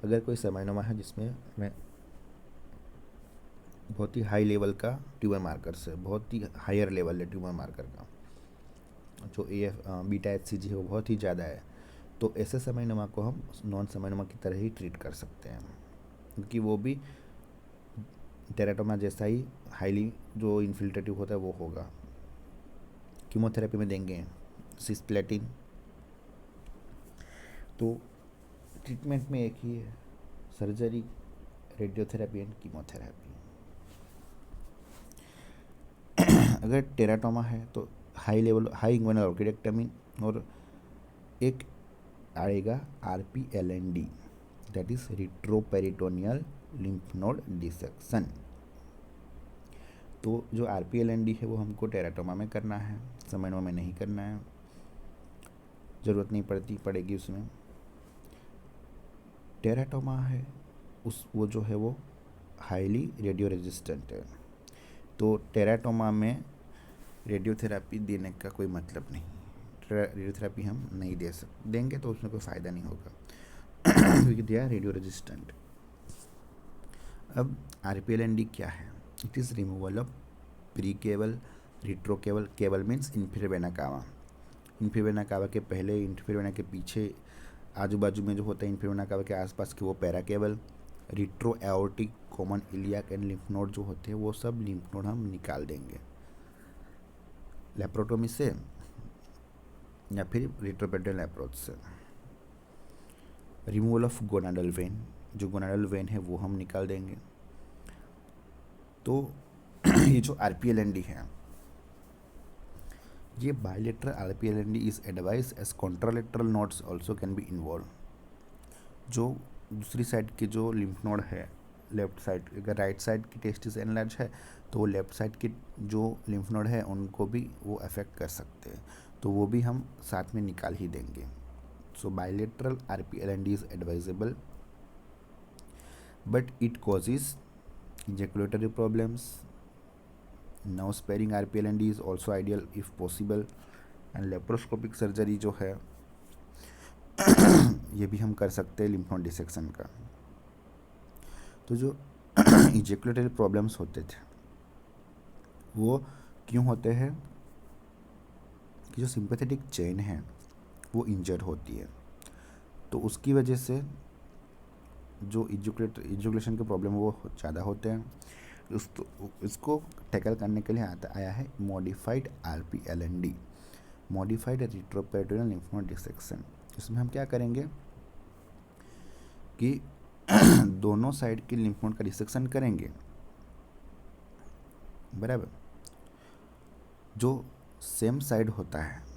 अगर कोई सेमाइनोमा है जिसमें मैं बहुत ही हाई लेवल का ट्यूमर मार्कर्स है, बहुत ही हायर लेवल है ट्यूमर मार्कर का, जो AF बीटा HCG है वो बहुत ही ज़्यादा है, तो ऐसे सेमाइनोमा को हम नॉन सेमाइनोमा की तरह ही ट्रीट कर सकते हैं, क्योंकि वो भी टेराटोमा जैसा ही हाईली जो इन्फिल्ट्रेटिव होता है वो होगा। कीमोथेरेपी में देंगे सिस्प्लेटिन, तो ट्रीटमेंट में एक ही है, सर्जरी, रेडियोथेरेपी एंड कीमोथेरेपी। अगर टेराटोमा है तो हाई इंग्वानल ऑर्किडेक्टमी, और एक आएगा RPLND, that is retroperitoneal lymph node dissection. तो जो RPLND है वो हमको टेराटोमा में करना है, सेमाइनोमा में नहीं करना है, ज़रूरत नहीं पड़ेगी उसमें। टेराटोमा है वो जो है वो हाईली रेडियो रेजिस्टेंट है, तो टेराटोमा में रेडियोथेरेपी देने का कोई मतलब नहीं, रेडियोथेरेपी हम नहीं देंगे तो उसमें कोई फ़ायदा नहीं होगा क्योंकि दे आर रेडियो रेजिस्टेंट। अब RPLND क्या है? It is removal of pre cable, retro cable, cable means inferior vena cava, inferior vena cava के पहले, इंफीरियर वेना के पीछे, आजू बाजू में जो होता है इंफीरियर वेना कावा के आसपास के वो para cable, retro aortic, common iliac and lymph node जो होते हैं वो सब लिम्फ नोड हम निकाल देंगे लेप्रोटोमी से या फिर रिट्रोपेरिटोनियल अप्रोच से। रिमूवल ऑफ गोनाडल वेन, जो गोनाडल वेन है वो हम निकाल देंगे। तो ये जो RPLND है, ये bilateral RPLND is advise as contralateral nodes also can be involve. जो दूसरी साइड के जो लिम्फ नोड है, लेफ्ट साइड, अगर राइट साइड की टेस्टिस एनलार्ज है तो वो लेफ्ट साइड के जो लिम्फ नोड है उनको भी वो अफेक्ट कर सकते हैं, तो वो भी हम साथ में निकाल ही देंगे। So bilateral RPLND is advisable, but it causes ejaculatory problems. Now sparing RPLND is also ideal if possible, and laparoscopic surgery जो है ये भी हम कर सकते हैं लिम्फ नोड डिसेक्शन का। तो जो ejaculatory problems होते थे वो क्यों होते हैं कि जो सिंपैथेटिक चेन है वो इंजर्ड होती है, तो उसकी वजह से जो इजुकुलेशन के प्रॉब्लम वो ज़्यादा होते हैं। इसको टैकल करने के लिए आया है modified RPLND, modified retroperitoneal lymph node dissection. इसमें हम क्या करेंगे कि दोनों साइड के लिम्फ नोड का डिसेक्शन करेंगे, बराबर। जो सेम साइड होता है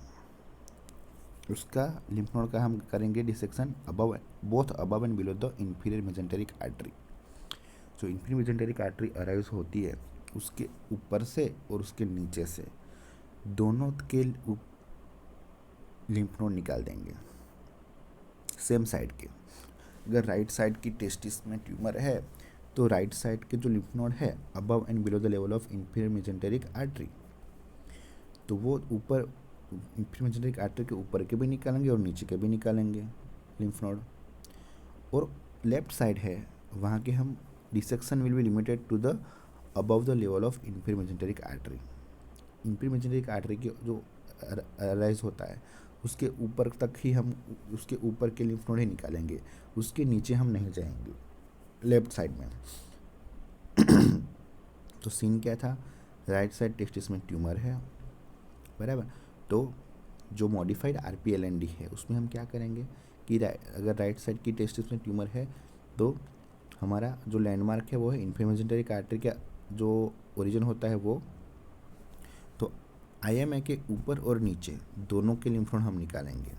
उसका लिम्फ नोड का हम करेंगे dissection both above and below the inferior mesenteric artery. जो इंफीरियर मेजेंटेरिक आर्टरी अराइज होती है उसके ऊपर से और उसके नीचे से दोनों के लिम्फ नोड निकाल देंगे सेम साइड के। अगर राइट साइड की टेस्टिस में ट्यूमर है तो राइट साइड के जो लिम्फ नोड है above and below the level of inferior mesenteric artery, तो वो ऊपर इंफीरियर मेजेंटेरिक आर्टरी के ऊपर के भी निकालेंगे और नीचे के भी निकालेंगे लिम्फ नोड। और लेफ्ट साइड है वहाँ के हम dissection will be limited to the above the level of inferior mesenteric artery. Inferior mesenteric artery के जो अराइज होता है उसके ऊपर तक ही हम उसके ऊपर के लिम्फ नोड ही निकालेंगे, उसके नीचे हम नहीं जाएंगे लेफ्ट साइड में। तो सीन क्या था, राइट साइड टेस्टिस में ट्यूमर है, बराबर। तो जो मॉडिफाइड RPLND है उसमें हम क्या करेंगे कि अगर राइट साइड की टेस्टिस में ट्यूमर है तो हमारा जो लैंडमार्क है वो है इंफीरियर मेजेंटेरिक आर्टरी का जो ओरिजिन होता है वो, तो IMA के ऊपर और नीचे दोनों के लिम्फ नोड हम निकालेंगे,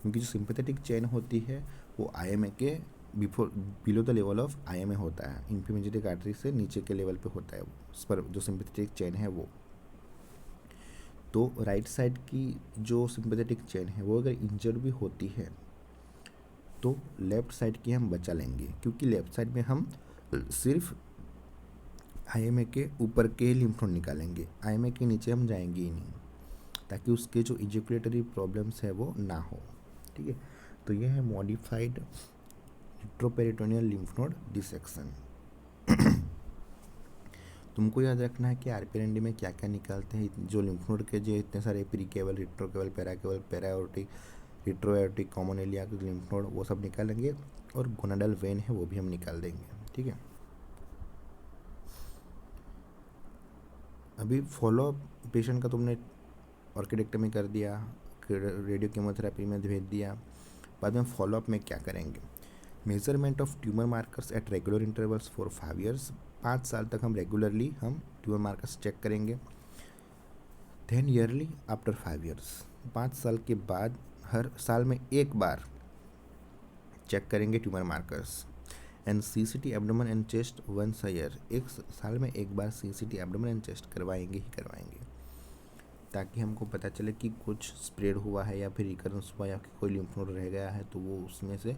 क्योंकि जो सिंपैथेटिक चेन होती है वो IMA के below the level of IMA होता है, इंफीमेजेटिक आर्टरी से नीचे के लेवल पे होता है उस पर जो सिंपैथेटिक चेन है वो। तो राइट साइड की जो सिंपैथेटिक चेन है वो अगर इंजर्ड भी होती है तो लेफ्ट साइड की हम बचा लेंगे, क्योंकि लेफ्ट साइड में हम सिर्फ IMA के ऊपर के लिम्फ नोड निकालेंगे, IMA के नीचे हम जाएंगे ही नहीं, ताकि उसके जो इजैकुलेटरी प्रॉब्लम्स है वो ना हो। ठीक है, तो ये है modified retroperitoneal lymph node dissection. तुमको याद रखना है कि RPND में क्या क्या निकालते हैं, जो लिम्फ नोड के जो इतने सारे प्रीकेवल, रिट्रोकेवल, पैराकेवल, पैराओर्टिक, रिट्रोएर्टिक, कॉमन एलिया लिम्फ नोड वो सब निकालेंगे, और गोनाडल वेन है वो भी हम निकाल देंगे। ठीक है, अभी फॉलोअप पेशेंट का तुमने ऑर्किडेक्टमी कर दिया, रेडियो केमोथेरेपी में भेज दिया, बाद में फॉलोअप में क्या करेंगे? Measurement of tumour markers at regular intervals for 5 years, 5 साल तक हम रेगुलरली हम ट्यूमर मार्कर्स चेक करेंगे। देन ईयरली आफ्टर 5 ईयर्स, 5 साल के बाद हर साल में एक बार चेक करेंगे tumour markers. And CCT abdomen and chest once a year, एक साल में एक बार CCT एब्डोमेन एंड चेस्ट करवाएंगे ही करवाएंगे, ताकि हमको पता चले कि कुछ स्प्रेड हुआ है या फिर रिकरेंस हुआ या फिर कोई लिम्फ नोड रह गया है, तो वो उसमें से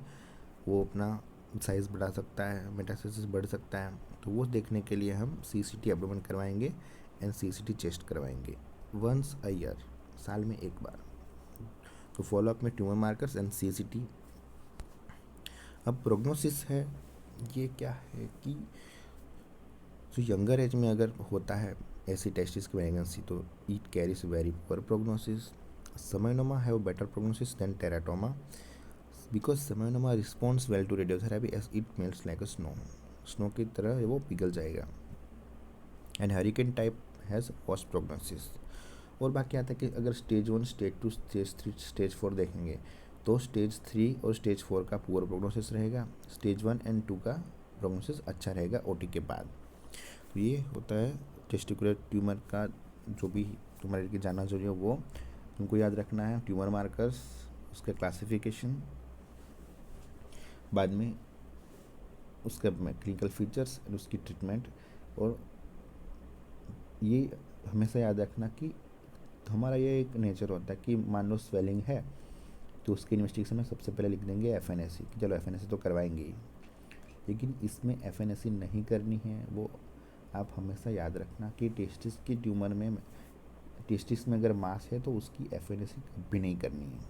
वो अपना साइज़ बढ़ा सकता है, मेटास्टेसिस बढ़ सकता है, तो वो देखने के लिए हम CCT एब्डोमेन करवाएंगे एंड CCT चेस्ट करवाएंगे वंस अ ईयर, साल में एक बार। तो फॉलोअप में ट्यूमर मार्कर्स एंड CCT। अब प्रोग्नोसिस है, ये क्या है कि जो यंगर एज में अगर होता है ऐसी टेस्टिस की प्रेगनेंसी, तो it carries very poor prognosis. Seminoma have better prognosis than teratoma because seminoma responds well to radiotherapy as it melts like a snow की तरह वो पिघल जाएगा। And hurricane type has worst prognosis. और बाकी आता है कि अगर स्टेज 1, स्टेज 2, स्टेज 3, स्टेज 4 देखेंगे, तो स्टेज 3 और स्टेज 4 का पुअर प्रोग्नोसिस रहेगा, स्टेज 1 एंड 2 का प्रोग्नोसिस अच्छा रहेगा OT के बाद। तो ये होता है टेस्टिकुलर ट्यूमर का, जो भी तुम्हारे लिए जानना जरूरी है वो तुमको याद रखना है। ट्यूमर मार्कर्स, उसका क्लासिफिकेशन, बाद में उसके क्लिनिकल फीचर्स, उसकी ट्रीटमेंट। और ये हमेशा याद रखना कि हमारा ये एक नेचर होता है कि मान लो स्वेलिंग है, तो उसके इन्वेस्टिगेशन में सबसे पहले लिख देंगे FNAC, कि चलो FNAC तो करवाएंगे ही, लेकिन इसमें FNAC नहीं करनी है। वो आप हमेशा याद रखना कि टेस्टिस की ट्यूमर में, टेस्टिस में अगर मास है तो उसकी FNAC कभी नहीं करनी है।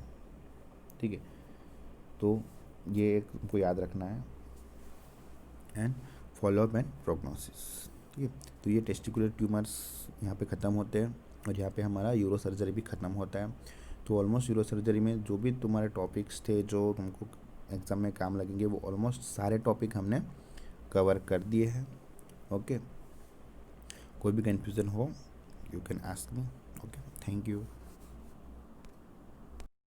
ठीक है, तो ये एक हमको याद रखना है। And follow up and prognosis. ठीक है, तो ये टेस्टिकुलर ट्यूमर्स यहाँ पे ख़त्म होते हैं, और यहाँ पे हमारा यूरो सर्जरी भी ख़त्म होता है। तो ऑलमोस्ट यूरो सर्जरी में जो भी तुम्हारे टॉपिक्स थे जो तुमको एग्ज़ाम में काम लगेंगे, वो ऑलमोस्ट सारे टॉपिक हमने कवर कर दिए हैं। ओके, कोई भी कन्फ्यूज़न हो you can ask me. Okay, thank you.